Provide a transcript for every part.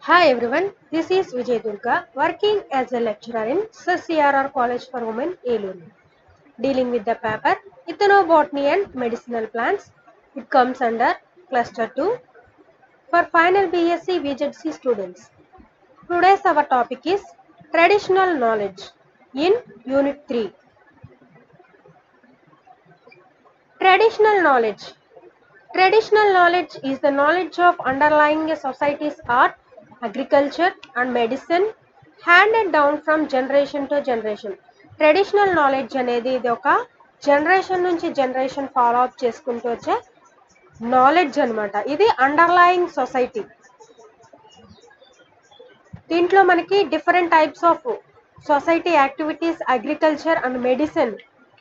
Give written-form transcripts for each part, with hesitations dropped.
Hi everyone, this is Vijay Durga working as a lecturer in CRR College for Women, Eluru. Dealing with the paper Ethnobotany and Medicinal Plants. It comes under Cluster 2 for final BSc VZC students. Today's our topic is Traditional Knowledge in Unit 3. Traditional knowledge. Traditional knowledge is the knowledge of underlying a society's art, agriculture and medicine handed down from generation to generation. Traditional knowledge అనేది ఇది ఒక generation నుంచి generation follow up చేసుకుంటూ వచ్చే knowledge అనమాట. ఇది underlying society. దీంట్లో మనకి different types of society activities, agriculture and medicine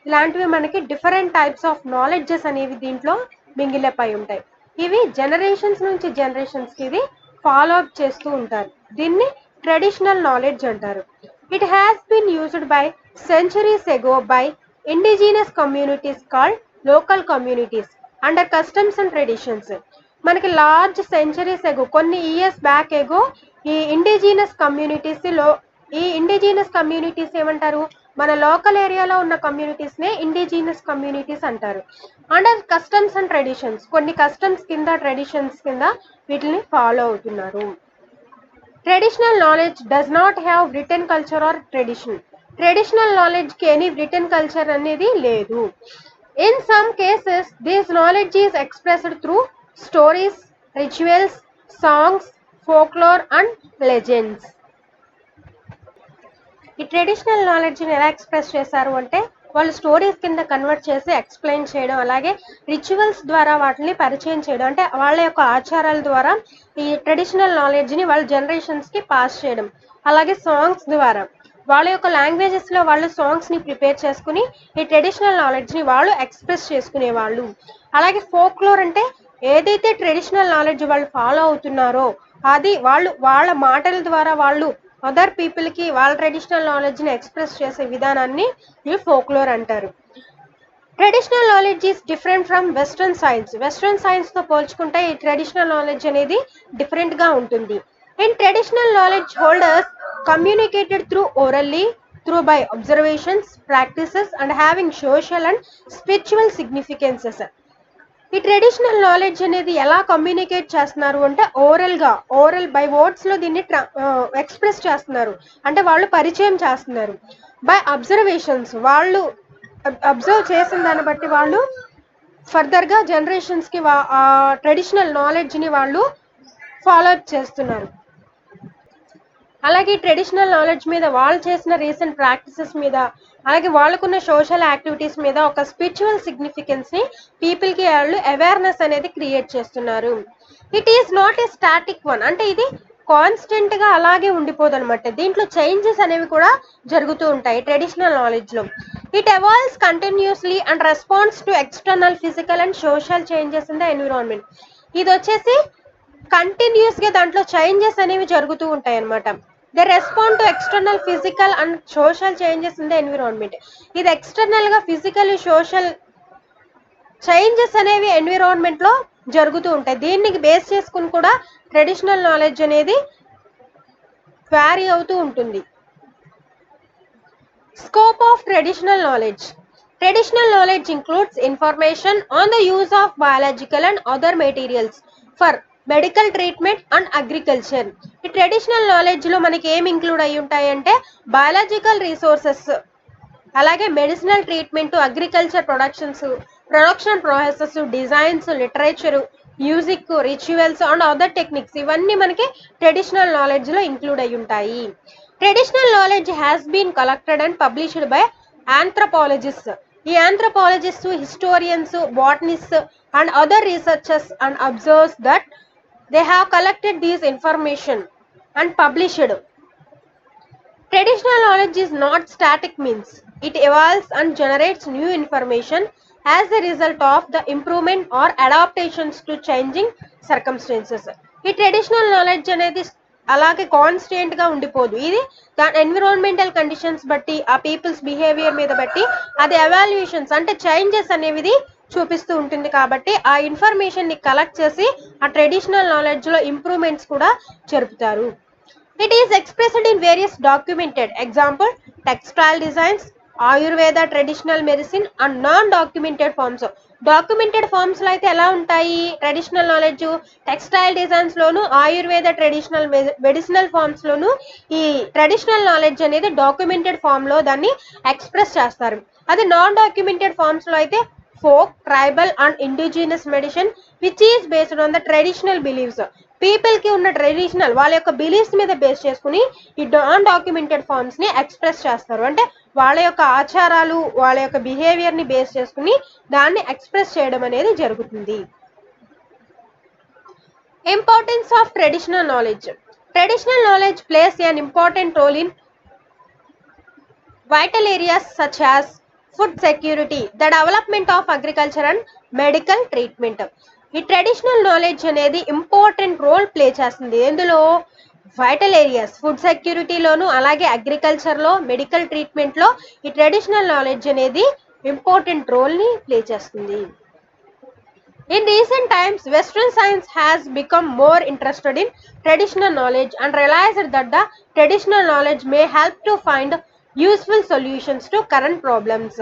ఇలాంటివి మనకి డిఫరెంట్ టైప్స్ ఆఫ్ నాలెడ్జెస్ అనేవి దీంట్లో మింగిలపై ఉంటాయి. ఇవి జనరేషన్స్ నుంచి జనరేషన్స్కి ఇది ఫాలో అప్ చేస్తూ ఉంటారు. దీన్ని ట్రెడిషనల్ నాలెడ్జ్ అంటారు. It has been used by centuries ago by indigenous communities called local communities under customs and traditions. మనకి లార్జ్ సెంచరీస్ ఎగో, కొన్ని ఇయర్స్ బ్యాక్ ఎగో ఈ ఇండిజినస్ కమ్యూనిటీస్ ఏమంటారు, మన లోకల్ ఏరియాలో ఉన్న కమ్యూనిటీస్నే ఇండిజినస్ కమ్యూనిటీస్ అంటారు. అండర్ కస్టమ్స్ అండ్ ట్రెడిషన్స్, కొన్ని కస్టమ్స్ కింద ట్రెడిషన్స్ కింద వీటిని ఫాలో అవుతున్నారు. Traditional knowledge does not have written culture or tradition. Traditional నాలెడ్జ్కి ఎనీ రిటన్ కల్చర్ అనేది లేదు. In some cases this knowledge is expressed through stories, rituals, songs, folklore and legends. ఈ traditional నాలెడ్జ్ని ఎలా ఎక్స్ప్రెస్ చేశారు అంటే వాళ్ళు స్టోరీస్ కింద కన్వర్ట్ చేసి ఎక్స్ప్లెయిన్ చేయడం, అలాగే రిచువల్స్ ద్వారా వాటిని పరిచయం చేయడం, అంటే వాళ్ళ యొక్క ఆచారాల ద్వారా ఈ ట్రెడిషనల్ నాలెడ్జ్ని వాళ్ళ జనరేషన్స్కి పాస్ చేయడం, అలాగే సాంగ్స్ ద్వారా వాళ్ళ యొక్క లాంగ్వేజెస్లో వాళ్ళు సాంగ్స్ని ప్రిపేర్ చేసుకుని ఈ ట్రెడిషనల్ నాలెడ్జ్ని వాళ్ళు ఎక్స్ప్రెస్ చేసుకునేవాళ్ళు. అలాగే ఫోక్లోర్ అంటే ఏదైతే ట్రెడిషనల్ నాలెడ్జ్ వాళ్ళు ఫాలో అవుతున్నారో అది వాళ్ళు వాళ్ళ మాటల ద్వారా వాళ్ళు అదర్ పీపుల్కి వాళ్ళ ట్రెడిషనల్ నాలెడ్జ్ని ఎక్స్ప్రెస్ చేసే విధానాన్ని ఈ ఫోక్లోర్ అంటారు. Traditional knowledge is different from western science. Western సైన్స్తో పోల్చుకుంటే ఈ ట్రెడిషనల్ నాలెడ్జ్ అనేది డిఫరెంట్గా ఉంటుంది. In traditional knowledge holders communicated through orally, through by observations, practices and having social and spiritual significances. ఈ ట్రెడిషనల్ నాలెడ్జ్ అనేది ఎలా కమ్యూనికేట్ చేస్తున్నారు అంటే ఓరల్ బై వర్డ్స్లో దీన్ని ఎక్స్ప్రెస్ చేస్తున్నారు, అంటే వాళ్ళు పరిచయం చేస్తున్నారు. బై అబ్జర్వేషన్స్, వాళ్ళు అబ్జర్వ్ చేసిన దాన్ని బట్టి వాళ్ళు ఫర్దర్గా జనరేషన్స్కి ట్రెడిషనల్ నాలెడ్జ్ని వాళ్ళు ఫాలో అప్ చేస్తున్నారు. అలాగే ట్రెడిషనల్ నాలెడ్జ్ మీద వాళ్ళు చేసిన రీసెంట్ ప్రాక్టీసెస్ మీద, అలాగే వాళ్ళకున్న సోషల్ యాక్టివిటీస్ మీద ఒక స్పిరిచువల్ సిగ్నిఫికెన్స్ని పీపుల్కి వాళ్ళు అవేర్నెస్ అనేది క్రియేట్ చేస్తున్నారు. It is not a static one, అంటే ఇది కాన్స్టెంట్గా అలాగే ఉండిపోదు అనమాట. దీంట్లో చేంజెస్ అనేవి కూడా జరుగుతూ ఉంటాయి ట్రెడిషనల్ నాలెడ్జ్లో. It evolves continuously and response to external physical and social changes in the environment. ఇది వచ్చేసి కంటిన్యూస్గా దాంట్లో చేంజెస్ అనేవి జరుగుతూ ఉంటాయి అనమాట. They respond to external physical and social changes in the environment. ఇది ఎక్స్టర్నల్గా ఫిజికల్, సోషల్ చేంజెస్ అనేవి ఎన్విరాన్మెంట్లో జరుగుతూ ఉంటాయి. దీన్ని బేస్ చేసుకుని కూడా ట్రెడిషనల్ నాలెడ్జ్ అనేది వ్యారీ అవుతూ ఉంటుంది. Scope of traditional knowledge. Traditional knowledge includes information on the use of biological and other materials for medical treatment and agriculture. ఈ ట్రెడిషనల్ నాలెడ్జ్లో మనకి ఏం ఇంక్లూడ్ అయి ఉంటాయంటే బయాలజికల్ రిసోర్సెస్, అలాగే medicinal treatment, agriculture production process, designs, literature, music, rituals and other techniques, ఇవన్నీ మనకి traditional నాలెడ్జ్లో ఇంక్లూడ్ అయి ఉంటాయి. Traditional knowledge has been collected and published by anthropologist. ఈ anthropologist, historians, botanist and other researchers and observes that they have collected these information and published. Traditional knowledge is not static means. It evolves and generates new information as a result of the improvement or adaptations to changing circumstances. ఈ traditional knowledge అనేది అలాగే కాన్స్టెంట్గా ఉండిపోదు. ఇది దాని environmental conditions బట్టి, ఆ peoples behaviour మీద బట్టి అది ఎవాల్యుయేషన్స్ అంటే చేంజెస్ అనేవి చూపిస్తూ ఉంటుంది కాబట్టి ఆ ఇన్ఫర్మేషన్ ని కలెక్ట్ చేసి ఆ ట్రెడిషనల్ నాలెడ్జ్ లో ఇంప్రూవ్మెంట్స్ కూడా జరుపుతారు. It is expressed in various documented example textile designs, Ayurveda traditional medicine and non documented forms. Documented forms లో అయితే ఎలా ఉంటాయి ట్రెడిషనల్ నాలెడ్జ్, టెక్స్టైల్ డిజైన్స్ లోను ఆయుర్వేద ట్రెడిషనల్ మెడిసినల్ ఫార్మ్స్ లోను ఈ ట్రెడిషనల్ నాలెడ్జ్ అనేది డాక్యుమెంటెడ్ ఫార్మ్ లో దాన్ని ఎక్స్ప్రెస్ చేస్తారు. అది నాన్ డాక్యుమెంటెడ్ ఫార్మ్స్ లో అయితే folk, tribal and indigenous medicine which is based on the traditional believes. People కి ఉన్న ట్రెడిషనల్ వాళ్ళ యొక్క బిలీఫ్స్ మీద బేస్ చేసుకుని ఈ నాన్ డాక్యుమెంటెడ్ ఫార్మ్స్ ని ఎక్స్ప్రెస్ చేస్తారు. అంటే వాళ్ళ యొక్క ఆచారాలు వాళ్ళ యొక్క బిహేవియర్ ని బేస్ చేసుకుని దాన్ని ఎక్స్ప్రెస్ చేయడం అనేది జరుగుతుంది. Importance of traditional knowledge. Traditional knowledge place an important role in vital areas such as food security, the development of agriculture and medical treatment. ఈ ట్రెడిషనల్ నాలెడ్జ్ అనేది ఇంపార్టెంట్ రోల్ ప్లే చేస్తుంది. ఎందులో vital areas food సెక్యూరిటీలోను అలాగే అగ్రికల్చర్లో medical ట్రీట్మెంట్లో ఈ traditional knowledge అనేది important రోల్ని play చేస్తుంది. In recent times, Western science has become more interested in traditional knowledge and realized that the traditional knowledge may help to find useful solutions to current problems.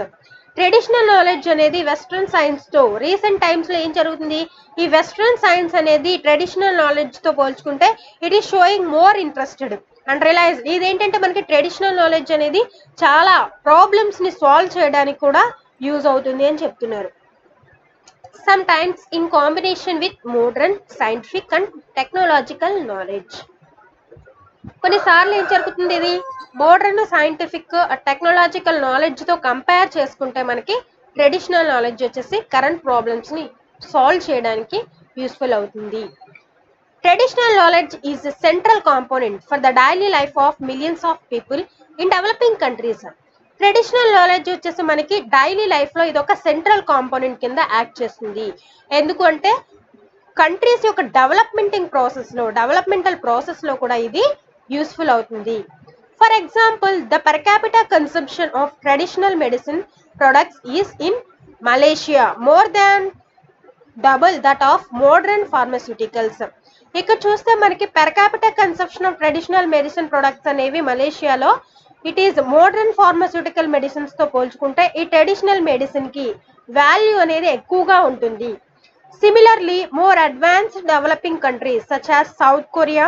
Traditional knowledge అనేది western science తో recent times లో ఏం జరుగుతుంది ఈ western science అనేది traditional knowledge తో పోల్చుకుంటే it is showing more interested and realise ఇదేంటంటే మనకి ట్రెడిషనల్ నాలెడ్జ్ అనేది చాలా ప్రాబ్లమ్స్ ని సాల్వ్ చేయడానికి కూడా యూజ్ అవుతుంది అని చెప్తున్నారు. Sometimes in combination with modern scientific and technological knowledge. కొన్నిసార్లు ఏం జరుగుతుంది ఇది మోడర్న్ సైంటిఫిక్ టెక్నాలజికల్ నాలెడ్జ్ తో కంపేర్ చేసుకుంటే మనకి ట్రెడిషనల్ నాలెడ్జ్ వచ్చేసి కరెంట్ ప్రాబ్లమ్స్ ని సాల్వ్ చేయడానికి యూస్ఫుల్ అవుతుంది. Traditional knowledge is a central component for the daily life of millions of people in developing countries. Traditional knowledge వచ్చేసి మనకి డైలీ లైఫ్ లో ఇది ఒక సెంట్రల్ కాంపోనెంట్ కింద యాక్ట్ చేస్తుంది. ఎందుకు అంటే కంట్రీస్ యొక్క డెవలప్మెంటల్ ప్రాసెస్ లో కూడా ఇది యూస్ఫుల్ అవుతుంది. For example the per capita consumption of traditional medicine products is in Malaysia more than double that of modern pharmaceuticals. ఇక్కడ చూస్తే మనకి per capita consumption of traditional medicine products అనేవి మలేషియాలో it is modern pharmaceutical medicines తో పోల్చుకుంటే ఈ traditional medicine కి value అనేది ఎక్కువగా ఉంటుంది. Similarly more advanced developing countries such as south Korea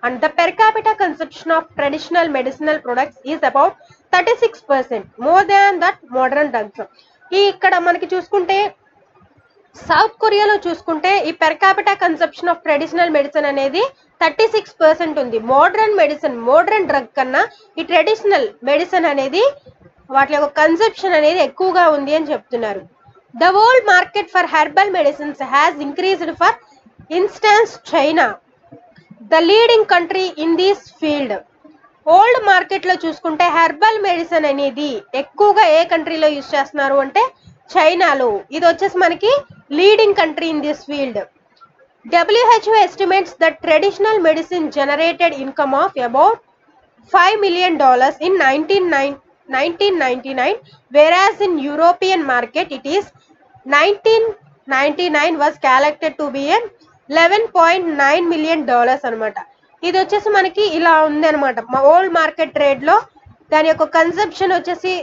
and the per capita consumption of traditional medicinal products is about 36% more than that modern drugs. ఇక్కడ మనకి చూసుకుంటే సౌత్ కొరియాలో చూసుకుంటే ఈ per capita consumption of traditional medicine అనేది 36% ఉంది. Modern drug కన్నా ఈ ట్రెడిషనల్ మెడిసిన్ అనేది వాటి యొక్క కన్సంప్షన్ అనేది ఎక్కువగా ఉంది అని చెప్తున్నారు. The world market for herbal medicines has increased for instance China the leading country in this field. Old market లో చూసుకుంటే హెర్బల్ మెడిసిన్ అనేది ఎక్కువగా ఏ కంట్రీలో యూజ్ చేస్తున్నారు అంటే చైనాలో. ఇది వచ్చేసి మనకి leading country in this field. WHO estimates that traditional medicine generated income of about $5 million in 1999, whereas in European market it is 1999 was calculated to be a $11.9 million అనమాట. ఇది వచ్చేసి మనకి ఇలా ఉంది అనమాట. ఓల్డ్ మార్కెట్ ట్రేడ్ లో దాని యొక్క కన్సంప్షన్ వచ్చేసి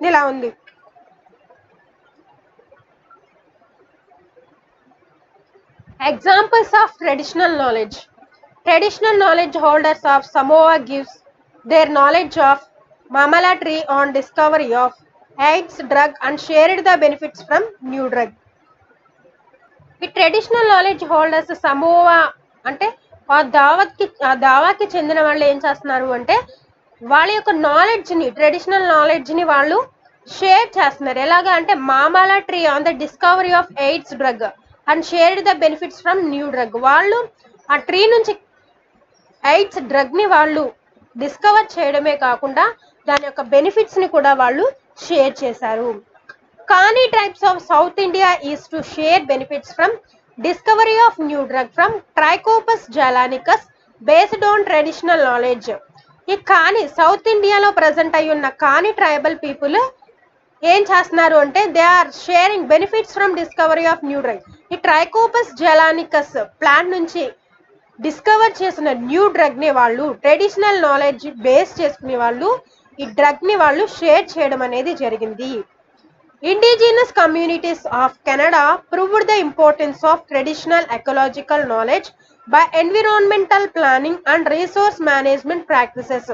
ఇలా ఉంది. Examples of traditional knowledge. Traditional knowledge holders of Samoa gives their knowledge of mamala tree on discovery of AIDS drug and shared the benefits from new drug. ఈ traditional knowledge holders Samoa అంటే ఆ దావాకి చెందిన వాళ్ళు ఏం చేస్తున్నారు అంటే వాళ్ళ యొక్క ట్రెడిషనల్ నాలెడ్జ్ ని వాళ్ళు షేర్ చేస్తున్నారు. ఎలాగా అంటే mamala tree on the discovery of AIDS drug and shared the benefits from new drug. వాళ్ళు ఆ ట్రీ నుంచి ఎయిడ్స్ డ్రగ్ ని వాళ్ళు డిస్కవర్ చేయడమే కాకుండా దాని యొక్క బెనిఫిట్స్ ని కూడా వాళ్ళు షేర్ చేశారు. Kani tribes of South India is to share benefits from discovery of new drug from Trichopus jalanicus based on traditional knowledge. ఈ కాని సౌత్ ఇండియాలో ప్రజెంట్ అయి ఉన్న కాని ట్రైబల్ పీపుల్ ఏం చేస్తున్నారు అంటే they are sharing benefits from discovery of new drug. ఈ ట్రైకోపస్ జెలానికస్ ప్లాంట్ నుంచి డిస్కవర్ చేసిన న్యూ డ్రగ్ ని వాళ్ళు ట్రెడిషనల్ నాలెడ్జ్ బేస్ చేసుకునే వాళ్ళు ఈ డ్రగ్ ని వాళ్ళు షేర్ చేయడం అనేది జరిగింది. Indigenous communities of Canada proved the importance of traditional ecological knowledge by environmental planning and resource management practices.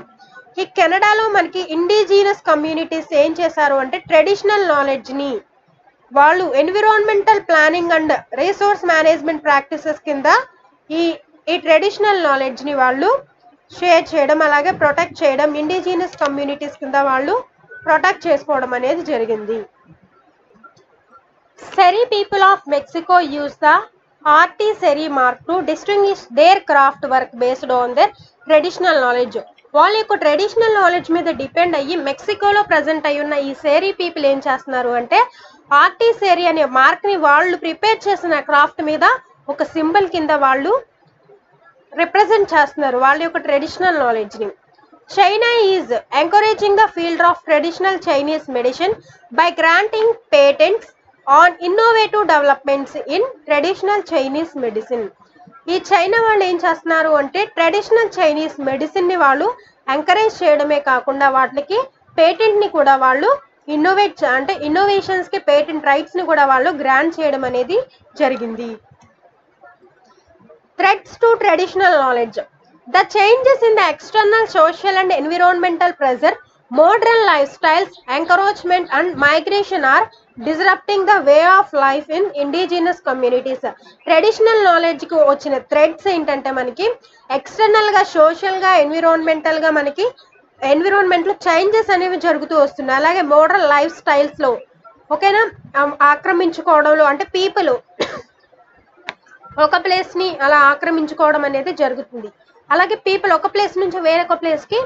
ఈ కెనడాలో మనకి ఇండిజినస్ కమ్యూనిటీస్ ఏం చేశారు అంటే ట్రెడిషనల్ నాలెడ్జ్ ని వాళ్ళు environmental planning and resource management practices కింద ఈ ఈ ట్రెడిషనల్ నాలెడ్జ్ ని వాళ్ళు షేర్ చేయడం అలాగే ప్రొటెక్ట్ చేయడం ఇండిజినస్ కమ్యూనిటీస్ కింద వాళ్ళు ప్రొటెక్ట్ చేసుకోవడం అనేది జరిగింది. Seri people of Mexico use the artiseri mark to distinguish their craft work based on their traditional knowledge. వాళ్ళ యొక్క ట్రెడిషనల్ నాలెడ్జ్ మీద డిపెండ్ అయ్యి మెక్సికోలో ప్రజెంట్ అయి ఉన్న ఈ సేరీ పీపుల్ ఏం చేస్తున్నారు అంటే ఆర్టిసేరీ అనే మార్క్ ని వాళ్ళు ప్రిపేర్ చేసిన క్రాఫ్ట్ మీద ఒక సింబల్ కింద వాళ్ళు రిప్రజెంట్ చేస్తున్నారు వాళ్ళ యొక్క ట్రెడిషనల్ నాలెడ్జ్ ని. China is encouraging the field of traditional Chinese medicine by granting patents on innovative developments in traditional Chinese medicine. ఈ చైనా వాళ్ళు ఏం చేస్తున్నారు అంటే ట్రెడిషనల్ చైనీస్ మెడిసిన్ ని వాళ్ళు ఎంకరేజ్ చేయడమే కాకుండా వాటికి పేటెంట్ ని కూడా వాళ్ళు ఇన్నోవేషన్స్ కి పేటెంట్ రైట్స్ ని కూడా వాళ్ళు గ్రాంట్ చేయడం అనేది జరిగింది. Threats to traditional knowledge. The changes in the external social and environmental pressure, modern lifestyles, encroachment and migration are disrupting the way of life in indigenous communities. Traditional knowledge కి వచ్చిన threads ఏంటంటే మనకి external గా social గా environmental గా మనకి environment లో changes అనేవి జరుగుతూ వస్తున్నాయి. అలాగే మోడర్న్ లైఫ్ స్టైల్స్ లో ఓకేనా ఆక్రమించుకోవడంలో అంటే పీపుల్ ఒక ప్లేస్ ని అలా ఆక్రమించుకోవడం అనేది జరుగుతుంది. అలాగే పీపుల్ ఒక ప్లేస్ నుంచి వేరొక ప్లేస్ కి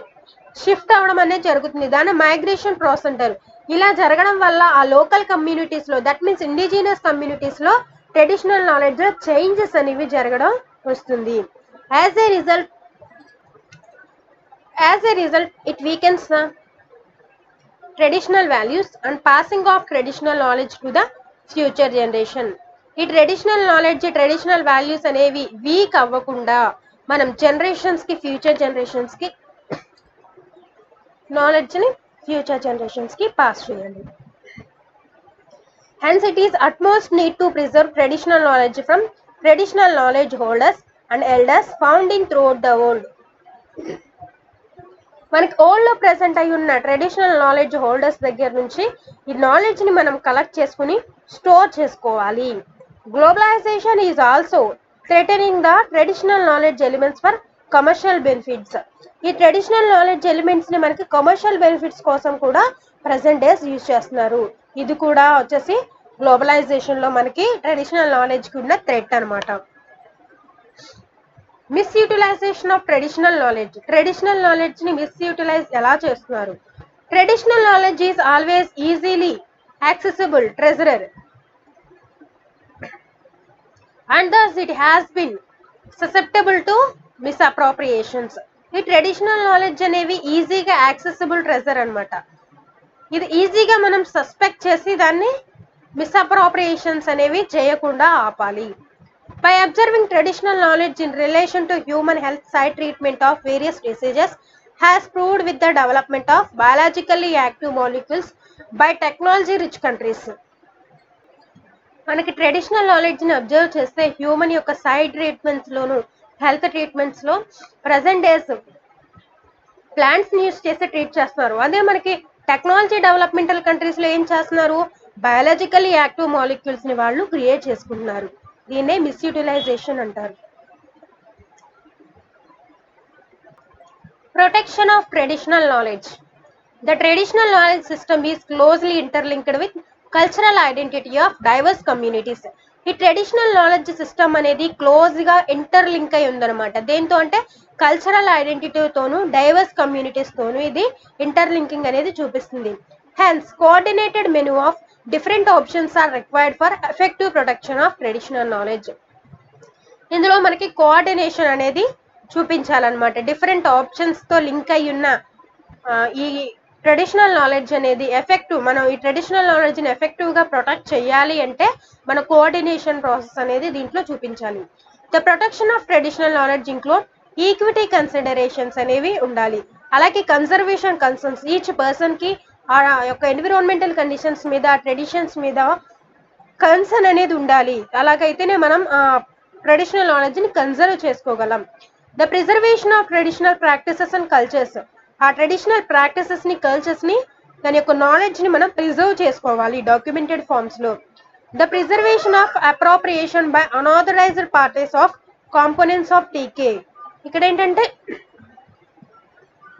షిఫ్ట్ అవ్వడం అనేది జరుగుతుంది. దాన్ని మైగ్రేషన్ ప్రాసెస్ అంటారు. ఇలా జరగడం వల్ల ఆ లోకల్ కమ్యూనిటీస్ లో దట్ మీన్స్ ఇండిజినస్ కమ్యూనిటీస్ లో ట్రెడిషనల్ నాలెడ్జ్ లో చేంజెస్ అనేవి జరగడం వస్తుంది. As a result it weakens the traditional values and passing of traditional knowledge to the future generation. ఈ ట్రెడిషనల్ నాలెడ్జ్ ట్రెడిషనల్ వాల్యూస్ అనేవి వీక్ అవ్వకుండా మనం జనరేషన్స్ కి ఫ్యూచర్ జనరేషన్స్ కి నాలెడ్జ్ ని ఫ్యూచర్ జనరేషన్స్ కి పాస్ చేయాలి. Hence it is utmost need to preserve traditional knowledge from traditional knowledge holders and elders found in throughout the world. మనకి old లో ప్రెసెంట్ అయి ఉన్న ట్రెడిషనల్ నాలెడ్జ్ హోల్డర్స్ దగ్గర నుంచి ఈ నాలెడ్జ్ ని మనం కలెక్ట్ చేసుకుని స్టోర్ చేసుకోవాలి. Globalisation is also threatening the traditional knowledge elements for commercial benefits. ఈ ట్రెడిషనల్ నాలెడ్జ్ ఎలిమెంట్స్ ని మనకి కమర్షియల్ బెనిఫిట్స్ కోసం కూడా ప్రెసెంట్ డేస్ యూజ్ చేస్తున్నారు. ఇది కూడా వచ్చేసి గ్లోబలైజేషన్ లో మనకి ట్రెడిషనల్ నాలెడ్జ్ కి ఉన్న థ్రెట్ అనమాట. Misutilisation of traditional knowledge. Traditional knowledge ని మిస్యూటిలైజ్ ఎలా చేస్తున్నారు? Traditional knowledge is always easily accessible treasurer and thus it has been susceptible to misappropriations. ఈ ట్రెడిషనల్ నాలెడ్జ్ అనేవి ఈజీగా యాక్సెసిబుల్ ట్రెజర్ అనమాట. ఇది ఈజీగా మనం సస్పెక్ట్ చేసి దాన్ని మిస్అప్రోప్రియేషన్స్ అనేవి చేయకుండా ఆపాలి. By observing traditional knowledge in relation to human health side treatment of various diseases has proved with the development of biologically active molecules by technology rich countries. మనకి ట్రెడిషనల్ నాలెడ్జ్ ని అబ్జర్వ్ చేస్తే human యొక్క side treatments లోను health treatments లో present days plants ని use చేసి treat చేస్తున్నారు. అదే మనకి టెక్నాలజీ డెవలప్మెంటల్ కంట్రీస్ లో ఏం చేస్తున్నారు? బయాలజికల్లీ యాక్టివ్ మాలిక్యూల్స్ ని వాళ్ళు క్రియేట్ చేసుకుంటున్నారు. దీన్నే మిస్యూటిలైజేషన్ అంటారు. Protection of traditional knowledge. The traditional knowledge system is closely interlinked with cultural identity of diverse communities. ఈ ట్రెడిషనల్ నాలెడ్జ్ సిస్టమ్ అనేది క్లోజ్ గా ఇంటర్లింక్ అయి ఉందన్నమాట. దేంతో అంటే కల్చరల్ ఐడెంటిటీతోను డైవర్స్ కమ్యూనిటీస్ తోను ఇది ఇంటర్లింకింగ్ అనేది చూపిస్తుంది. Hence coordinated menu of different options are required for effective protection of traditional knowledge. ఇందులో మనకి కోఆర్డినేషన్ అనేది చూపించాలన్నమాట. డిఫరెంట్ ఆప్షన్స్ తో లింక్ అయి ఉన్న ఈ ట్రెడిషనల్ నాలెడ్జ్ అనేది ఎఫెక్టివ్, మనం ఈ ట్రెడిషనల్ నాలెడ్జ్ని ఎఫెక్టివ్గా ప్రొటెక్ట్ చేయాలి అంటే మన కోఆర్డినేషన్ ప్రాసెస్ అనేది దీంట్లో చూపించాలి. The protection of traditional knowledge include equity considerations అనేవి ఉండాలి. అలాగే కన్జర్వేషన్ కన్సర్న్స్, ఈచ్ పర్సన్కి ఆ యొక్క ఎన్విరాన్మెంటల్ కండిషన్స్ మీద, ట్రెడిషన్స్ మీద కన్సర్న్ అనేది ఉండాలి. అలాగైతేనే మనం ట్రెడిషనల్ నాలెడ్జ్ని కన్జర్వ్ చేసుకోగలం. The preservation of traditional practices and cultures, ఆ ట్రెడిషనల్ ప్రాక్టీసెస్ని, కల్చర్స్ని, దాని యొక్క నాలెడ్జ్ని మనం ప్రిజర్వ్ చేసుకోవాలి డాక్యుమెంటెడ్ ఫార్మ్స్లో. The preservation of appropriation by unauthorised parties of components of TK. ఇక్కడ ఏంటంటే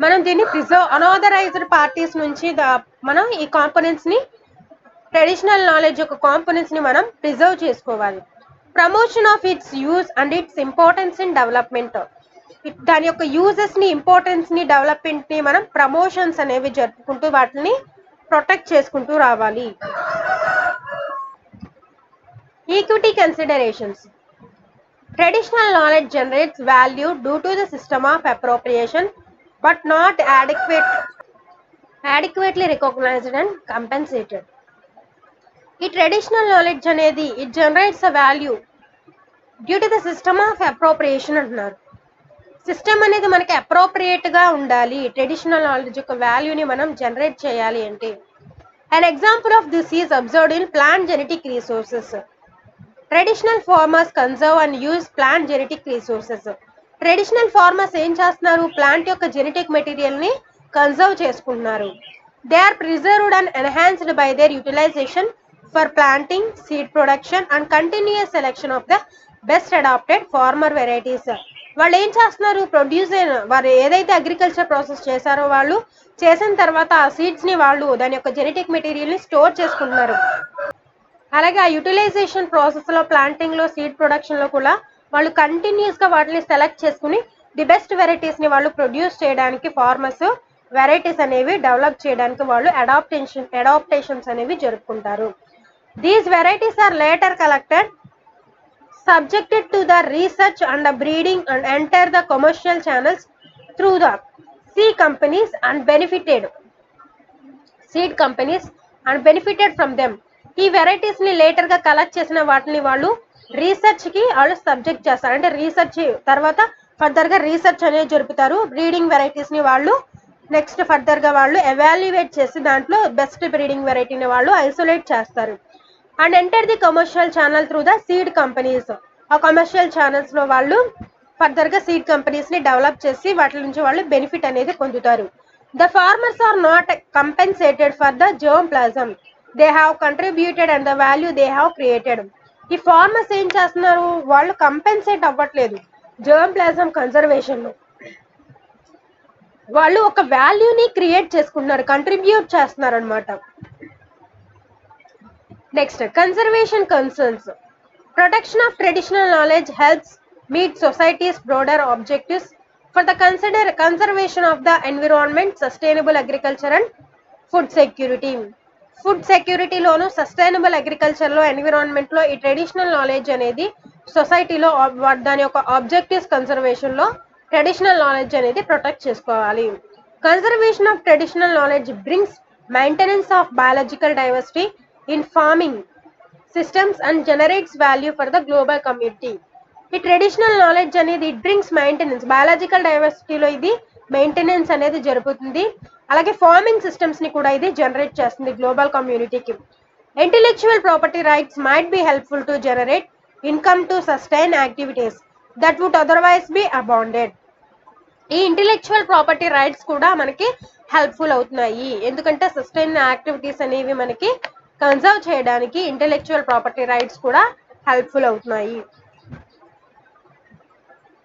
మనం దీన్ని అనాథరైజ్డ్ పార్టీస్ నుంచి మనం ఈ కాంపోనెంట్స్ని, ట్రెడిషనల్ నాలెడ్జ్ యొక్క కాంపోనెంట్స్ని మనం ప్రిజర్వ్ చేసుకోవాలి. Promotion of it's use and its importance in development, దాని యొక్క యూజెస్ని, ఇంపార్టెన్స్ని, డెవలప్మెంట్ని మనం ప్రమోషన్స్ అనేవి జరుపుకుంటూ వాటిని ప్రొటెక్ట్ చేసుకుంటూ రావాలి. Equity considerations. Traditional knowledge generates value due to the system of appropriation but not adequately recognized and compensated. ఈ ట్రెడిషనల్ నాలెడ్జ్ అనేది it generates a value due to the system of appropriation అంటున్నారు. System అనేది మనకి అప్రోప్రియేట్గా ఉండాలి, traditional knowledge యొక్క వాల్యూని మనం generate చేయాలి అంటే. An example of this is observed in plant genetic resources. Traditional farmers conserve and use plant genetic resources. Traditional farmers ఏం చేస్తున్నారు, ప్లాంట్ యొక్క జెనెటిక్ మెటీరియల్ని కన్జర్వ్ చేసుకుంటున్నారు. They are preserved and enhanced by their utilisation for planting, seed production and continuous selection of the best adapted farmer varieties. వాళ్ళు ఏం చేస్తున్నారు, వారు ఏదైతే అగ్రికల్చర్ ప్రాసెస్ చేశారో వాళ్ళు చేసిన తర్వాత ఆ సీడ్స్ని వాళ్ళు దాని యొక్క జెనెటిక్ మెటీరియల్ని స్టోర్ చేసుకుంటున్నారు. అలాగే ఆ యూటిలైజేషన్ ప్రాసెస్లో, ప్లాంటింగ్లో, సీడ్ ప్రొడక్షన్లో కూడా వాళ్ళు కంటిన్యూస్గా వాటిని సెలెక్ట్ చేసుకుని ది బెస్ట్ వెరైటీస్ని వాళ్ళు ప్రొడ్యూస్ చేయడానికి, ఫార్మర్స్ వెరైటీస్ అనేవి డెవలప్ చేయడానికి వాళ్ళు అడాప్టేషన్స్ అనేవి జరుపుకుంటారు. These varieties or later collected, subjected to the research and the breeding and enter the commercial channels through the seed companies and benefited from them. ఈ వెరైటీస్ని లేటర్గా collect చేసిన వాటిని వాళ్ళు రీసెర్చ్కి వాళ్ళు సబ్జెక్ట్ చేస్తారు. అంటే రీసెర్చ్ తర్వాత ఫర్దర్గా రీసెర్చ్ అనేది జరుపుతారు. బ్రీడింగ్ వెరైటీస్ని వాళ్ళు నెక్స్ట్ ఫర్దర్గా వాళ్ళు ఎవాల్యుయేట్ చేసి దాంట్లో బెస్ట్ బ్రీడింగ్ వెరైటీని వాళ్ళు ఐసోలేట్ చేస్తారు. And enter the commercial channel through the seed companies. ఆ కమర్షియల్ ఛానల్స్లో వాళ్ళు ఫర్దర్గా సీడ్ కంపెనీస్ని డెవలప్ చేసి వాటి నుంచి వాళ్ళు బెనిఫిట్ అనేది పొందుతారు. The farmers are not compensated for the germplasm they have contributed and the value they have created. ఈ ఫార్మర్స్ ఏం చేస్తున్నారు, వాళ్ళు కంపెన్సేట్ అవ్వట్లేదు జర్మ్ ప్లాజం కన్జర్వేషన్లో. వాళ్ళు ఒక వాల్యూని క్రియేట్ చేసుకుంటున్నారు, కంట్రిబ్యూట్ చేస్తున్నారు అనమాట. Next, conservation concerns. Protection of traditional knowledge helps meet societies broader objectives for the conservation of the environment, sustainable agriculture and food security. Food సెక్యూరిటీలోను, సస్టైనబుల్ అగ్రికల్చర్లో, ఎన్విరాన్మెంట్లో ఈ ట్రెడిషనల్ నాలెడ్జ్ అనేది సొసైటీలో దాని యొక్క ఆబ్జెక్టివ్స్ కన్సర్వేషన్లో ట్రెడిషనల్ నాలెడ్జ్ అనేది ప్రొటెక్ట్ చేసుకోవాలి. Conservation of traditional knowledge brings maintenance of biological diversity in farming systems and generates value for the global community. ఈ ట్రెడిషనల్ నాలెడ్జ్ అనేది ఇట్ బ్రింగ్స్ మెయింటెనెన్స్, బయాలజికల్ డైవర్సిటీలో ఇది మెయింటెనెన్స్ అనేది జరుగుతుంది. అలాగే ఫార్మింగ్ సిస్టమ్స్ని కూడా ఇది జనరేట్ చేస్తుంది గ్లోబల్ కమ్యూనిటీకి. Intellectual property rights might be helpful to generate income to sustain activities that would otherwise be abandoned. ఈ ఇంటెలెక్చువల్ ప్రాపర్టీ రైట్స్ కూడా మనకి హెల్ప్ఫుల్ అవుతున్నాయి, ఎందుకంటే సస్టైన్ యాక్టివిటీస్ అనేవి మనకి కన్జర్వ్ చేయడానికి ఇంటెలెక్చువల్ ప్రాపర్టీ రైట్స్ కూడా హెల్ప్ఫుల్ అవుతున్నాయి.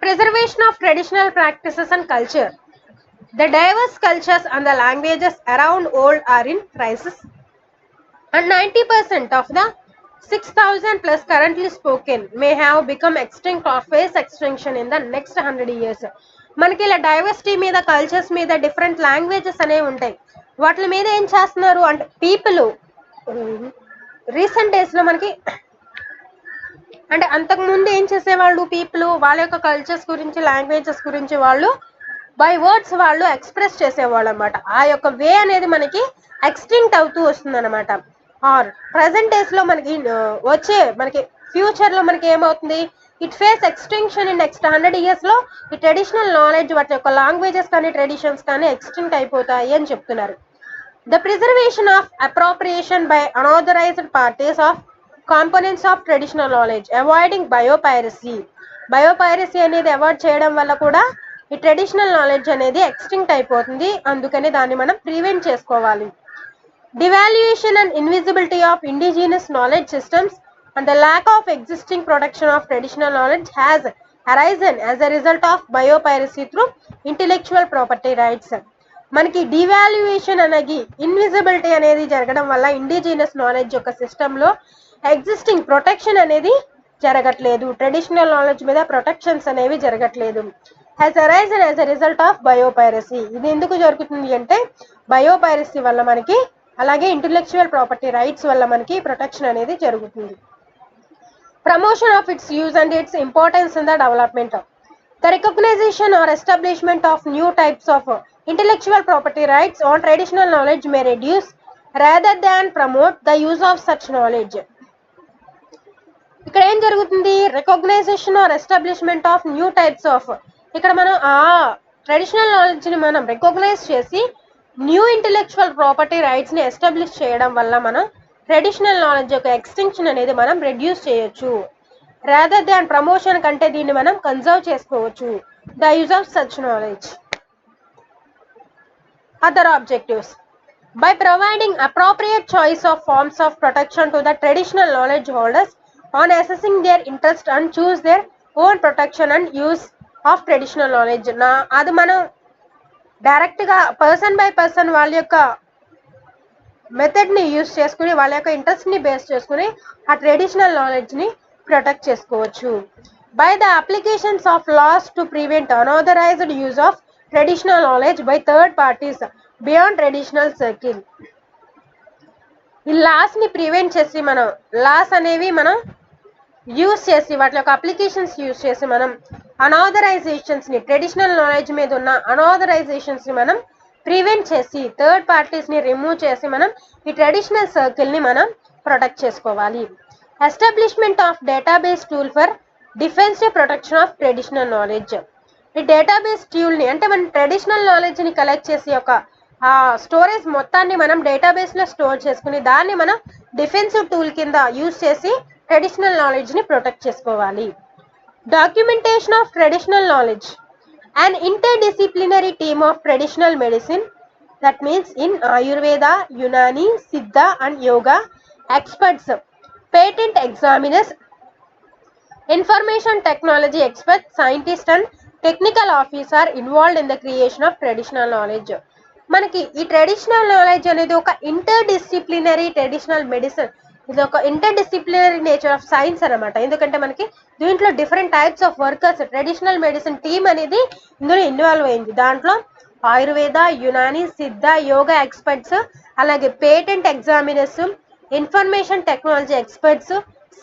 Preservation of traditional practices and culture. The diverse cultures and the languages around world are in crisis, and 90% of the 6,000 plus currently spoken may have become extinct or face extinction in the next 100 years. మనకి ఇలా diversity మీద, cultures మీద, different languages అనేవి ఉంటాయి. వాటి మీద ఏం చేస్తున్నారు అంటే పీపుల్ రీసెంట్ డేస్లో మనకి, అంటే అంతకుముందు ఏం చేసేవాళ్ళు పీపుల్ వాళ్ళ యొక్క కల్చర్స్ గురించి, లాంగ్వేజెస్ గురించి వాళ్ళు బై వర్డ్స్ వాళ్ళు ఎక్స్ప్రెస్ చేసేవాళ్ళు అనమాట. ఆ యొక్క వే అనేది మనకి ఎక్స్టింక్ట్ అవుతూ వస్తుంది అనమాట. ఆర్ ప్రజెంట్ డేస్ లో మనకి మనకి ఫ్యూచర్ లో మనకి ఏమవుతుంది, it face extinction in next 100 years లో ఈ ట్రెడిషనల్ నాలెడ్జ్ వాటి యొక్క లాంగ్వేజెస్ కానీ ట్రెడిషన్స్ కానీ ఎక్స్టింక్ట్ అయిపోతాయి అని చెప్తున్నారు. The preservation of appropriation by unauthorised parties of components of traditional knowledge, avoiding బయోపైరసీ అనేది అవాయిడ్ చేయడం వల్ల కూడా ఈ ట్రెడిషనల్ నాలెడ్జ్ అనేది ఎక్స్టింక్ట్ అయిపోతుంది. అందుకని దాన్ని మనం ప్రివెంట్ చేసుకోవాలి. Devaluation and invisibility of indigenous knowledge systems and the lack of existing protection of traditional knowledge has arisen as a result of బయోపైరసీ through intellectual property rights. మనకి డివాల్యుయేషన్ అనేది invisibility అనేది జరగడం వల్ల ఇండిజినస్ నాలెడ్జ్ యొక్క సిస్టంలో existing protection అనేది జరగట్లేదు, traditional knowledge మీద ప్రొటెక్షన్స్ అనేవి జరగట్లేదు. Has arisen as a result of బయోపైరసీ. ఇది ఎందుకు జరుగుతుంది అంటే బయోపైరసీ వల్ల మనకి, అలాగే ఇంటెలెక్చువల్ ప్రాపర్టీ రైట్స్ వల్ల మనకి ప్రొటెక్షన్ అనేది జరుగుతుంది. Promotion of it's use and its importance in the development. The recognition are establishment of new types of intellectual property rights on traditional knowledge may reduce rather than promote the use of such knowledge. ఇక్కడ ఏం జరుగుతుంది, recognition are establishment of new types of, ఇక్కడ మనం ఆ traditional knowledge ని మనం recognise చేసి new intellectual property rights ని ఎస్టాబ్లిష్ చేయడం వల్ల మనం ట్రెడిషనల్ నాలెడ్జ్ యొక్క ఎక్స్టెన్షన్ అనేది మనం రెడ్యూస్ చేయొచ్చు. రాదర్ దాన్ ప్రమోషన్ కంటే దీన్ని మనం కన్జర్వ్ చేసుకోవచ్చు. The use of such knowledge. Other objectives. By providing appropriate choice of forms of protection to the traditional knowledge holders on assessing their interest and choose their own protection and use of traditional knowledge. అది మనం direct గా person by person వాళ్ళ యొక్క method ని use చేసుకుని, వాళ్ళ యొక్క interest ని బేస్ చేసుకుని ఆ ట్రెడిషనల్ నాలెడ్జ్ ని ప్రొటెక్ట్ చేసుకోవచ్చు. By the applications of laws to prevent unauthorised use of traditional knowledge by third parties beyond traditional circle. ఈ లాస్ ని ప్రివెంట్ చేసి, మనం లాస్ అనేవి మనం యూజ్ చేసి, వాటి యొక్క అప్లికేషన్స్ యూజ్ చేసి మనం అనాథరైజేషన్స్ ని, ట్రెడిషనల్ నాలెడ్జ్ మీద ఉన్న అనాథరైజేషన్స్ ని మనం ప్రివెంట్ చేసి, థర్డ్ పార్టీస్ ని రిమూవ్ చేసి మనం ఈ ట్రెడిషనల్ సర్కిల్ ని మనం ప్రొటెక్ట్ చేసుకోవాలి. Establishment of database tool for defensive protection of traditional knowledge. ఈ డేటాబేస్ టూల్ ని, అంటే మనం ట్రెడిషనల్ నాలెడ్జ్ ని కలెక్ట్ చేసి ఒక ఆ స్టోరేజ్ మొత్తాన్ని మనం డేటాబేస్ లో స్టోర్ చేసుకుని దాన్ని మనం డిఫెన్సివ్ టూల్ కింద యూజ్ చేసి ట్రెడిషనల్ నాలెడ్జ్ ని ప్రొటెక్ట్ చేసుకోవాలి. Documentation of traditional knowledge. An interdisciplinary team of traditional medicine, that means in Ayurveda, Unani, Siddha and Yoga experts, patent examiners, information technology experts, scientists and technical officers are involved in the creation of traditional knowledge. మనకి ఈ traditional knowledge అనేది ఒక interdisciplinary traditional medicine, ఇది ఒక interdisciplinary nature of science అనమాట. ఎందుకంటే మనకి దీంట్లో different types of workers, traditional medicine team అనేది ఇందులో ఇన్వాల్వ్ అయింది. దాంట్లో ఆయుర్వేద, యునాని, సిద్ధ, యోగా ఎక్స్పర్ట్స్, అలాగే patent examiners, information technology experts,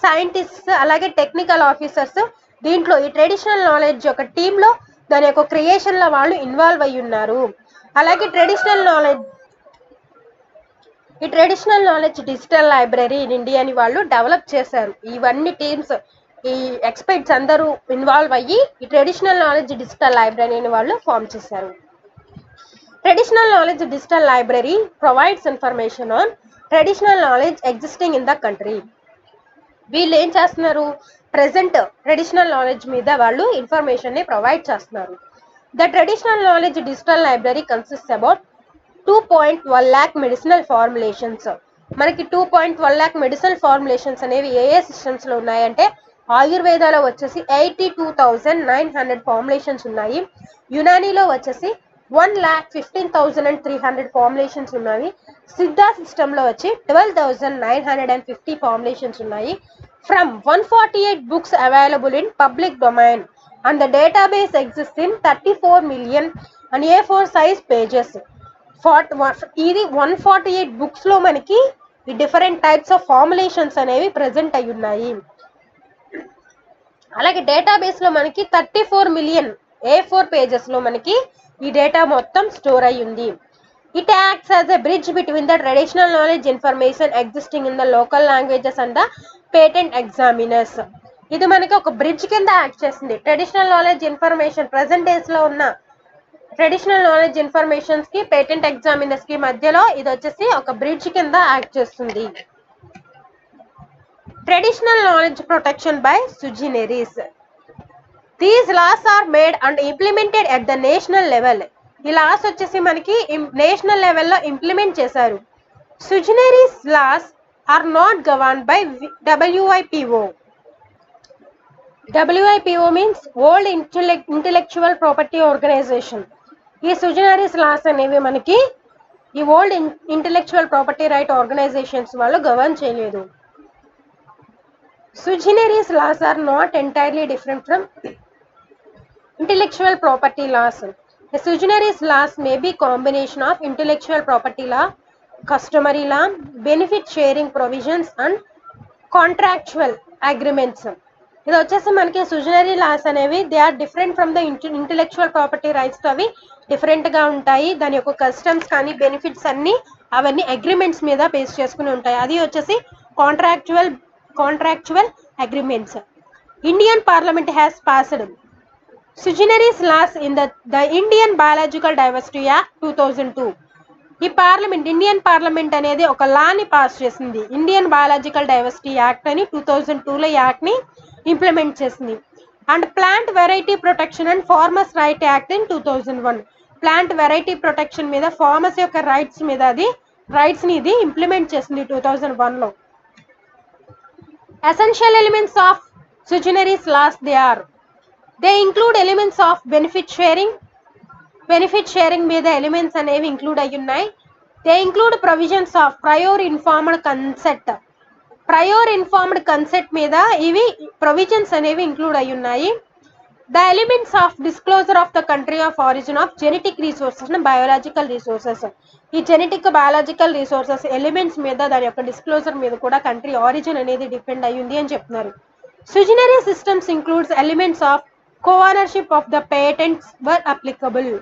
scientists, అలాగే టెక్నికల్ ఆఫీసర్స్ దీంట్లో ఈ ట్రెడిషనల్ నాలెడ్జ్ యొక్క టీంలో దాని యొక్క క్రియేషన్ లో వాళ్ళు ఇన్వాల్వ్ అయ్యి ఉన్నారు. అలాగే ఈ traditional knowledge digital library in India అని వాళ్ళు డెవలప్ చేశారు. ఇవన్నీ టీమ్స్, ఈ ఎక్స్పర్ట్స్ అందరూ ఇన్వాల్వ్ అయ్యి ఈ ట్రెడిషనల్ నాలెడ్జ్ డిజిటల్ లైబ్రరీని వాళ్ళు ఫామ్ చేశారు. Traditional knowledge digital library provides information on traditional knowledge existing in the country. వీళ్ళు ఏం చేస్తున్నారు, ప్రెసెంట్ ట్రెడిషనల్ నాలెడ్జ్ మీద వాళ్ళు ఇన్ఫర్మేషన్ ని ప్రొవైడ్ చేస్తున్నారు. The traditional knowledge digital library consists about 2.1 lakh medicinal formulations. మనకి 2.1 lakh మెడిసినల్ ఫార్ములేషన్స్ అనేవి ఏ systems లో ఉన్నాయంటే, ఆయుర్వేదాలో వచ్చేసి 82,900 ఫార్ములేషన్స్ ఉన్నాయి, యునానీలో వచ్చేసి 1,15,300 ఫార్ములేషన్స్ ఉన్నాయి, సిద్ధా సిస్టమ్ లో వచ్చి 12,950 ఫార్ములేషన్స్ ఉన్నాయి. From 148 books available in public domain and the database exists in 34 million and A4 size pages. ఇది 148 బుక్స్ లో మనకి ఈ డిఫరెంట్ టైప్స్ ఆఫ్ ఫార్ములేషన్స్ అనేవి ప్రెజెంట్ అయి ఉన్నాయి. అలాగే డేటాబేస్ లో మనకి 34 మిలియన్ A4 పేజెస్లో మనకి ఈ డేటా మొత్తం స్టోర్ అయ్యి ఉంది. It acts as a bridge between the traditional knowledge information existing in the local languages and the patent examiners. ఇది మనకి ఒక బ్రిడ్జ్ కింద యాక్ట్ చేస్తుంది. Traditional knowledge information present days లో ఉన్న ట్రెడిషనల్ నాలెడ్జ్ ఇన్ఫర్మేషన్స్ కి పేటెంట్ ఎగ్జామినర్స్ కి మధ్యలో ఇది వచ్చేసి ఒక బ్రిడ్జ్ కింద యాక్ట్ చేస్తుంది. Traditional knowledge protection by sui generis. These laws are made and implemented at the national level. ఈ లాస్ వచ్చేసి మనకి నేషనల్ లెవెల్లో ఇంప్లిమెంట్ చేశారు. Sui generis laws are not governed by WIPO. WIPO means World Intellectual Property Organization. ఈ sui generis laws అనేవి మనకి ఈ World Intellectual property right organisations వాళ్ళు గవర్న్ చేయలేదు. Suggeries laws are not entirely different from intellectual property laws. The suggeries laws may be combination of intellectual property law, customary law, benefit sharing provisions and contractual agreements. ఇది వచ్చేసి మనకి sui generis laws అనేవి they are different from the intellectual property rights. అవి different గా ఉంటాయి. దాని యొక్క customs కానీ బెనిఫిట్స్ అన్ని అవన్నీ అగ్రిమెంట్స్ మీద బేస్ చేసుకుని ఉంటాయి. అది వచ్చేసి contractual agreements. Indian Parliament has passed Suggeries laws in the Indian Biological Diversity Act 2002. ఈ పార్లమెంట్ ఇండియన్ పార్లమెంట్ అనేది ఒక లాని పాస్ చేసింది. ఇండియన్ బయాలజికల్ డైవర్సిటీ యాక్ట్ అని 2002లో యాక్ట్ ని ఇంప్లిమెంట్ చేసింది. And plant variety protection and farmers right act in 2001. Plant variety protection మీద farmers యొక్క rights మీద రైట్స్ ని ఇది ఇంప్లిమెంట్ చేసింది 2001లో. Essential elements of Suggeries laws they include elements of benefit sharing మీద ఎలిమెంట్స్ అనేవి ఇంక్లూడ్ అయ్యి ఉన్నాయి. They include provisions of prior informed consent మీద ఇవి ప్రొవిజన్స్ అనేవి ఇంక్లూడ్ అయ్యి ఉన్నాయి. The elements of disclosure of the country of origin of genetic resources and biological resources. ఈ జెనెటిక్ బయాలజికల్ రిసోర్సెస్ ఎలిమెంట్స్ మీద దాని యొక్క డిస్క్లోజర్ మీద కూడా కంట్రీ ఆరిజిన్ అనేది డిపెండ్ అయ్యింది అని చెప్తున్నారు. Sui generis systems includes elements of co-ownership of the patents where applicable.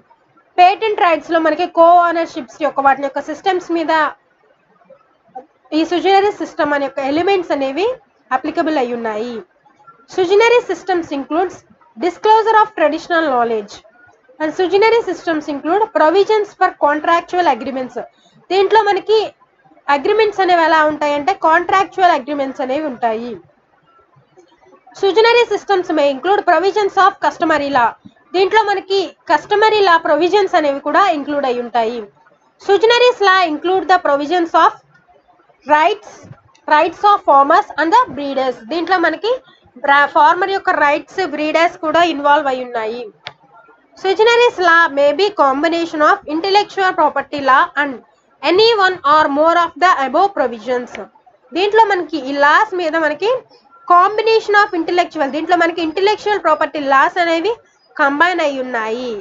Patent rights లో మనకి కో-ఓనర్షిప్స్ యొక్క వాటి యొక్క సిస్టమ్స్ మీద ఈ సుజినరీ సిస్టమ్ అనే యొక్క ఎలిమెంట్స్ అనేవి అప్లికబుల్ అయి ఉన్నాయి. Sui generis systems includes disclosure of traditional knowledge and suggery systems include provisions for contractual agreements. దీంట్లో మనకి అగ్రిమెంట్స్ అనేవి ఎలా ఉంటాయంటే కాంట్రాక్చువల్ అగ్రిమెంట్స్ అనేవి ఉంటాయి. Sui generis systems may include provisions of customary law. దీంట్లో మనకి కస్టమరీ లా ప్రొవిజన్స్ అనేవి కూడా ఇంక్లూడ్ అయి ఉంటాయి. Sui generis law include the provisions of rights of farmers and the breeders. దీంట్లో మనకి ఫార్మర్ యొక్క రైట్స్ బ్రీడర్స్ కూడా ఇన్వాల్వ్ అయి ఉన్నాయి. Sui generis law may be combination of intellectual property law and any one or more of the above provisions. దీంట్లో మనకి ఈ loss మీద మనకి కాంబినేషన్ ఆఫ్ దీంట్లో మనకి ఇంటెలెక్చువల్ ప్రాపర్టీ లాస్ అనేవి కంబైన్ అయి ఉన్నాయి.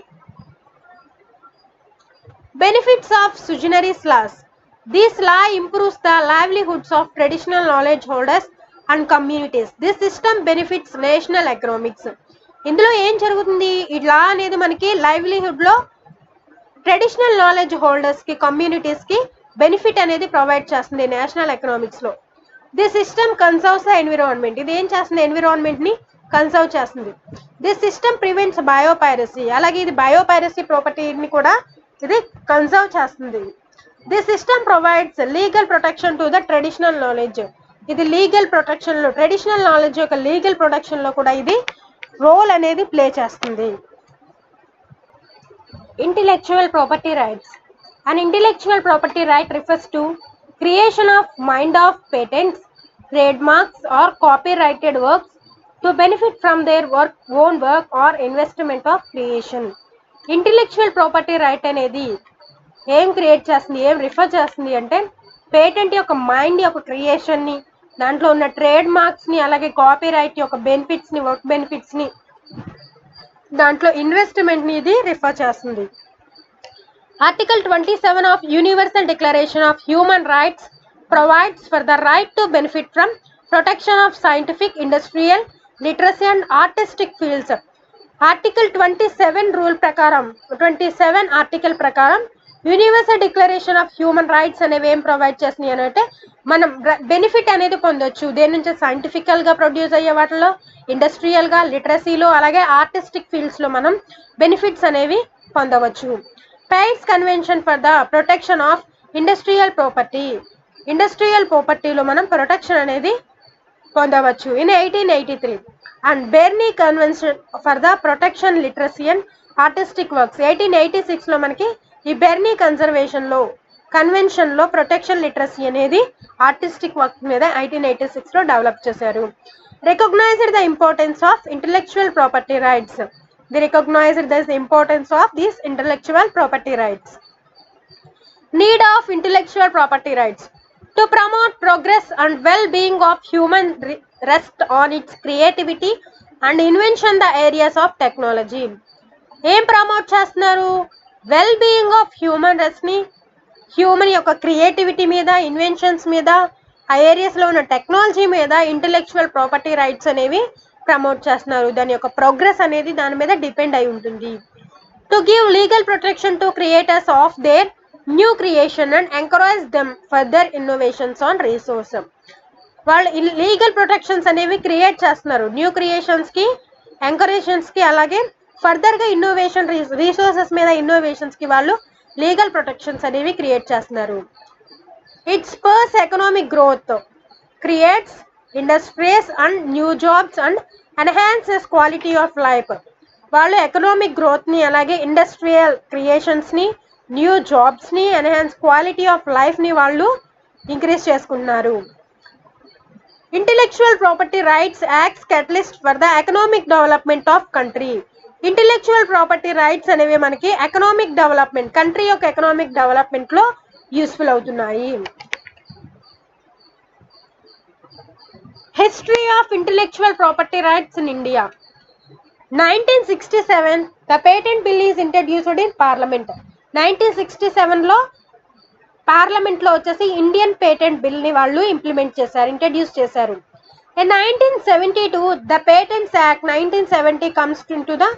Benefits of sui generis laws. This law improves the livelihoods of traditional knowledge holders and communities. This system benefits national economics. ఇందులో ఏం జరుగుతుంది, ఈ లా అనేది మనకి లైవ్లీహుడ్ లో ట్రెడిషనల్ నాలెడ్జ్ హోల్డర్స్ కి కమ్యూనిటీస్ కి బెనిఫిట్ అనేది ప్రొవైడ్ చేస్తుంది నేషనల్ ఎకనామిక్స్ లో. This system conserves the environment. ఇది ఏం చేస్తుంది, ఎన్విరాన్మెంట్ ని కన్సర్వ్ చేస్తుంది. This system prevents biopiracy. అలాగే ఇది బయోపైరసీ ప్రాపర్టీని కూడా ఇది కన్సర్వ్ చేస్తుంది. This system provides legal protection to the traditional knowledge. ఇది లీగల్ ప్రొటెక్షన్ లో ట్రెడిషనల్ నాలెడ్జ్ యొక్క లీగల్ ప్రొటెక్షన్ లో కూడా ఇది రోల్ అనేది ప్లే చేస్తుంది. Intellectual property rights. An intellectual property right refers to creation of mind of patents, trademarks or copyrighted works to benefit from their own work or investment of creation. Intellectual property right అనేది ఏం create చేస్తుంది, ఏం refer చేస్తుంది అంటే patent యొక్క mind యొక్క creation ని, దాంట్లో ఉన్న ట్రేడ్ మార్క్స్ ని, అలాగే కాపీ రైట్ యొక్క బెనిఫిట్స్ ని, వర్క్ బెనిఫిట్స్ ని, దాంట్లో ఇన్వెస్ట్మెంట్ ని ఇది రిఫర్ చేస్తుంది. Article 27 of universal declaration of human rights provides for the right to benefit from protection of scientific, industrial, literacy and artistic fields. Article 27 rule ప్రకారం 27 article ప్రకారం universal declaration of human rights అనేవి ఏం provide చేస్తున్నాయి అని అంటే మనం benefit అనేది పొందొచ్చు దేని నుంచి సైంటిఫికల్ గా ప్రొడ్యూస్ అయ్యే వాటిలో ఇండస్ట్రియల్ గా లిటరసీలో అలాగే ఆర్టిస్టిక్ ఫీల్డ్స్ లో మనం బెనిఫిట్స్ అనేవి పొందవచ్చు. Paris convention for the protection of industrial ప్రాపర్టీలో మనం ప్రొటెక్షన్ అనేది పొందవచ్చు in 1883 and Berne convention for the protection literacy and artistic works 1886 లో మనకి ఈ బెర్నీ కన్వెన్షన్ లో ప్రొటెక్షన్ లిటరసీ అనేది ఆర్టిస్టిక్ వర్క్ మీద 1886 లో డెవలప్ చేశారు. Recognised the importance of intellectual property rights Need of intellectual property rights to promote progress and well-being of human rest on its creativity and invention the areas of technology. ఏం promote చేస్తున్నారు? Well being of human rest ని human యొక్క creativity మీద inventions మీద ఆ areas లో ఉన్న technology మీద ఇంటెలెక్చువల్ ప్రాపర్టీ రైట్స్ అనేవి ప్రమోట్ చేస్తున్నారు. దాని యొక్క ప్రోగ్రెస్ అనేది దాని మీద డిపెండ్ అయి ఉంటుంది. To give legal protection to creators of their new creation and encourage them further innovations on resource. వాళ్ళు లీగల్ ప్రొటెక్షన్స్ అనేవి క్రియేట్ చేస్తున్నారు న్యూ క్రియేషన్స్ కి ఎంకరేషన్స్ కి అలాగే ఫర్దర్ గా ఇన్నోవేషన్ రిసోర్సెస్ మీద ఇన్నోవేషన్స్ కి వాళ్ళు లీగల్ ప్రొటెక్షన్స్ అనేవి క్రియేట్ చేస్తున్నారు. It Spurs economic growth, creates industries and new jobs and enhances quality of life. వాళ్ళు ఎకనామిక్ గ్రోత్ ని అలాగే ఇండస్ట్రియల్ క్రియేషన్స్ ని న్యూ జాబ్స్ ని ఎన్హాన్స్ క్వాలిటీ ఆఫ్ లైఫ్ ని వాళ్ళు ఇంక్రీజ్ చేసుకుంటున్నారు. Intellectual property rights acts catalyst for the economic development of country. Intellectual property rights అనేవి మనకి ఎకనామిక్ డెవలప్మెంట్ కంట్రీ యొక్క ఎకనామిక్ డెవలప్మెంట్ లో యూస్ఫుల్ అవుతున్నాయి. History of intellectual property rights in India. 1967 the patent bill is introduced in parliament. 1967 లో parliament లో వచ్చేసి Indian patent bill ని వాళ్ళు ఇంట్రడ్యూస్ చేశారు. In 1972 the Patents Act 1970 comes into the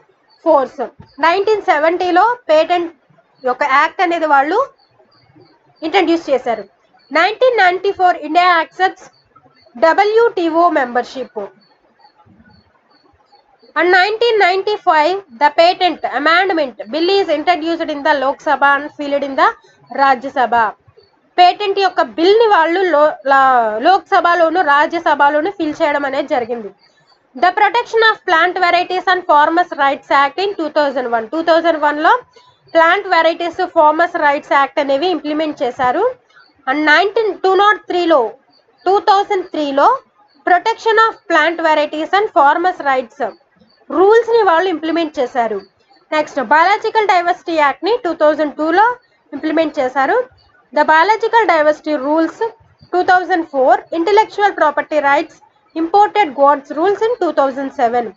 force. 1970 లో పేటెంట్ యొక్క యాక్ట్ అనేది వాళ్ళు ఇంట్రడ్యూస్ చేశారు. 1994 India accepts WTO membership. And 1995 the patent amendment bill is introduced in the Lok Sabha and filed in the Rajya Sabha. Patent యొక్క bill ని వాళ్ళు Lok సభలోను రాజ్యసభలోను fill చేయడం అనేది జరిగింది. The protection of plant varieties and farmers rights act in 2001 లో plant varieties farmers rights act అనేవి implement చేశారు. And 2003 లో protection of plant varieties and farmers rights rules ని వాళ్ళు ఇంప్లిమెంట్ చేశారు. నెక్స్ట్ బయాలజికల్ డైవర్సిటీ యాక్ట్ ని 2002 లో ఇంప్లిమెంట్ చేశారు. The biological diversity rules 2004. Intellectual property rights imported goods rules in 2007.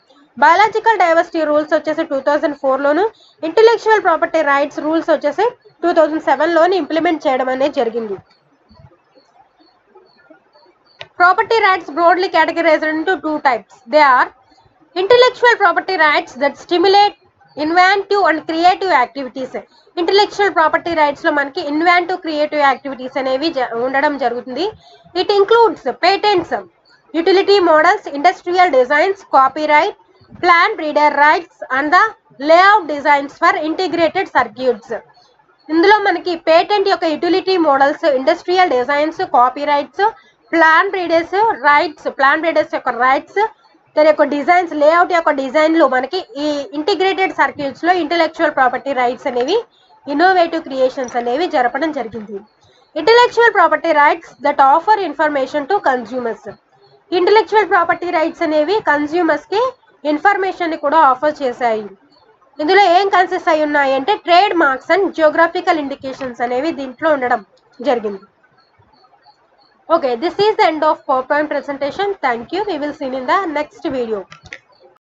Biological diversity rules వచ్చేసి 2004 లోను ఇంటెలెక్చువల్ ప్రాపర్టీ రైట్స్ రూల్స్ వచ్చేసి 2007 లోని implement చేయడం అనేది జరిగింది. Property rights broadly categorized into two types. They are intellectual property rights that stimulate inventive and creative activities. Intellectual property rights లో మనకి inventive creative activities అనేవి ఉండడం జరుగుతుంది. It includes patents, utility models, industrial designs, copyright, plant breeder rights and the layout designs for integrated circuits. ఇందులో మనకి patent యొక్క utility models, industrial designs, copy rights, plan breeders యొక్క rights, దాని యొక్క designs, layout యొక్క డిజైన్లు మనకి ఈ ఇంటిగ్రేటెడ్ సర్క్యూట్స్ లో ఇంటెలెక్చువల్ ప్రాపర్టీ రైట్స్ అనేవి ఇన్నోవేటివ్ క్రియేషన్స్ అనేవి జరపడం జరిగింది. Intellectual property rights that offer information to consumers. Intellectual property rights అనేవి కన్స్యూమర్స్ కి ఇన్ఫర్మేషన్ ని కూడా ఆఫర్ చేశాయి. ఇందులో ఏం కన్సిస్ట్ అయి ఉన్నాయి అంటే trade marks and geographical indications అనేవి దీంట్లో ఉండడం జరిగింది. Okay, this is the end of PowerPoint presentation. Thank you. We will see you in the next video.